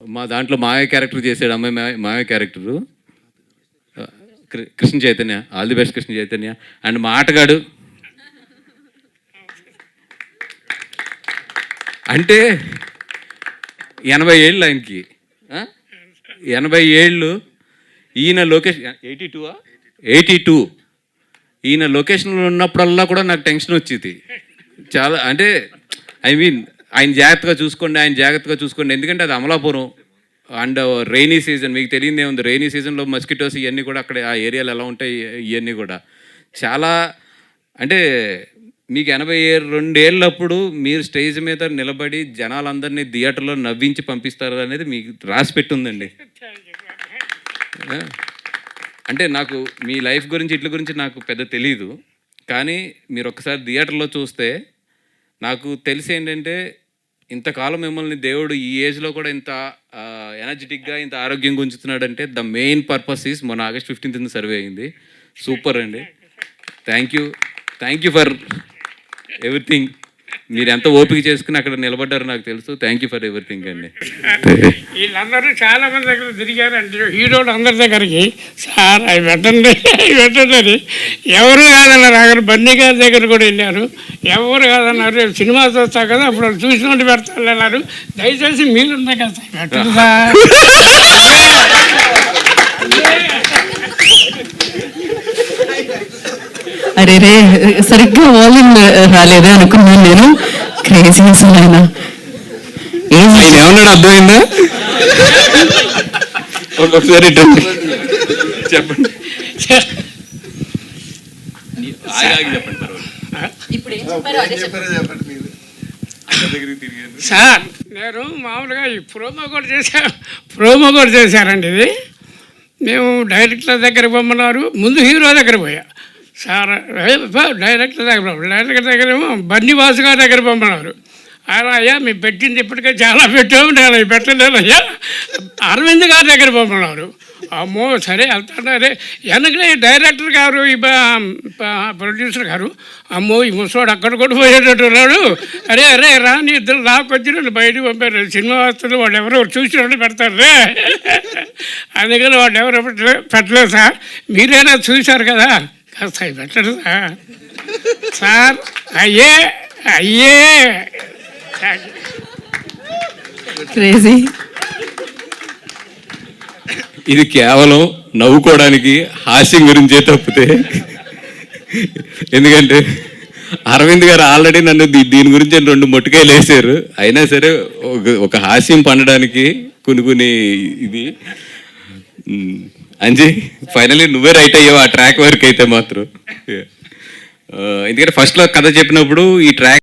మా దాంట్లో మావయ్య క్యారెక్టర్ చేసాడు, అమ్మాయి మావయ్య character Krishna Chaitanya. All the best Krishna Chaitanya. And మా ఆటగాడు అంటే 80 ఏళ్ళు ఆయనకి, 80 ఏళ్ళు. ఈయన లొకేషన్ 82 ఈయన లొకేషన్లో ఉన్నప్పుడల్లా కూడా నాకు టెన్షన్ వచ్చేది చాలా. అంటే ఐ మీన్ ఆయన జాగ్రత్తగా చూసుకోండి, ఎందుకంటే అది అమలాపురం అండ్ రైనీ సీజన్. మీకు తెలియదే ఉంది, రైనీ సీజన్లో మస్కిటోస్ ఇవన్నీ కూడా అక్కడ ఆ ఏరియాలో ఎలా ఉంటాయి ఇవన్నీ కూడా చాలా. అంటే మీకు 82 ఏళ్ళప్పుడు మీరు స్టేజ్ మీద నిలబడి జనాలందరినీ థియేటర్లో నవ్వించి పంపిస్తారు అనేది మీకు రాసి పెట్టుందండి. అంటే నాకు మీ లైఫ్ గురించి ఇట్ల గురించి నాకు పెద్ద తెలీదు, కానీ మీరు ఒకసారి థియేటర్లో చూస్తే నాకు తెలిసి ఏంటంటే ఇంతకాలం మిమ్మల్ని దేవుడు ఈ ఏజ్లో కూడా ఇంత ఎనర్జెటిక్గా ఇంత ఆరోగ్యంగా ఉంచుతున్నాడంటే ద మెయిన్ పర్పస్ ఈజ్ మొన్న August 15th సర్వే అయింది. సూపర్ అండి. Thank you for everything. మీరు ఎంత ఓపిక చేసుకుని అక్కడ నిలబడ్డారో నాకు తెలుసు. థ్యాంక్ యూ ఫర్ ఎవ్రీథింగ్ అండి. వీళ్ళందరూ చాలా మంది దగ్గర తిరిగారంటే హీరోలు అందరి దగ్గరికి, సార్ అవి పెట్టండి అని ఎవరు కాదన్నారు. అక్కడ బన్నీ గారి దగ్గర కూడా వెళ్ళారు, ఎవరు కాదన్నారు. రేపు సినిమా చూస్తా కదా అప్పుడు చూసినట్టు పెడతాను అన్నారు. దయచేసి మీరుందే కదా పెట్టండి సార్. అరే రే సరిగ్గా వాల్యూమ్ రాలేదే అనుకున్నాను నేను. క్రేజీ అసలు ఆయన ఏమన్నాడు అర్థమైందా? ఒకసారి చెప్పండి. సార్ నేను మామూలుగా ఈ ప్రోమో కూడా చేశారండి. ఇది మేము డైరెక్టర్ దగ్గర పొమ్మన్నారు, ముందు హీరో దగ్గర పోయా. సార్ డైరెక్టర్ దగ్గర ఏమో బన్నీవాసు గారి దగ్గర పంపన్నారు. అయ్యా మేము పెట్టింది ఇప్పటికే చాలా పెట్టాము, నేను పెట్టలేదయ్యా. అరవింద్ గారి దగ్గర పంపన్నారు. అమ్మో సరే వెళ్తాడే. వెనకనే డైరెక్టర్ గారు ప్రొడ్యూసర్ గారు, అమ్మో ఈ ముసవాడు అక్కడ కూడా పోయేటట్టున్నాడు, అరే రాని ఇద్దరు రాకొచ్చి నన్ను బయటకు పంపారు. సినిమా వస్తుంది, వాళ్ళు ఎవరో చూసినట్టు పెడతారు రే. అందుకని వాళ్ళు ఎవరు పెట్టలేదు సార్. మీరైనా చూశారు కదా, కాస్త పెట్టరు సార్. అయ్యే క్రేజీ. ఇది కేవలం నవ్వుకోవడానికి హాస్యం గురించే తప్పితే, ఎందుకంటే అరవింద్ గారు ఆల్రెడీ నన్ను దీని గురించి 2 మొట్టికాయలు వేసారు. అయినా సరే ఒక హాస్యం పండడానికి కొన్ని ఇది అంజీ ఫైనలీ నువ్వే రైట్ అయ్యావు ఆ ట్రాక్ వరకు అయితే మాత్రం. ఎందుకంటే ఫస్ట్లో కథ చెప్పినప్పుడు ఈ ట్రాక్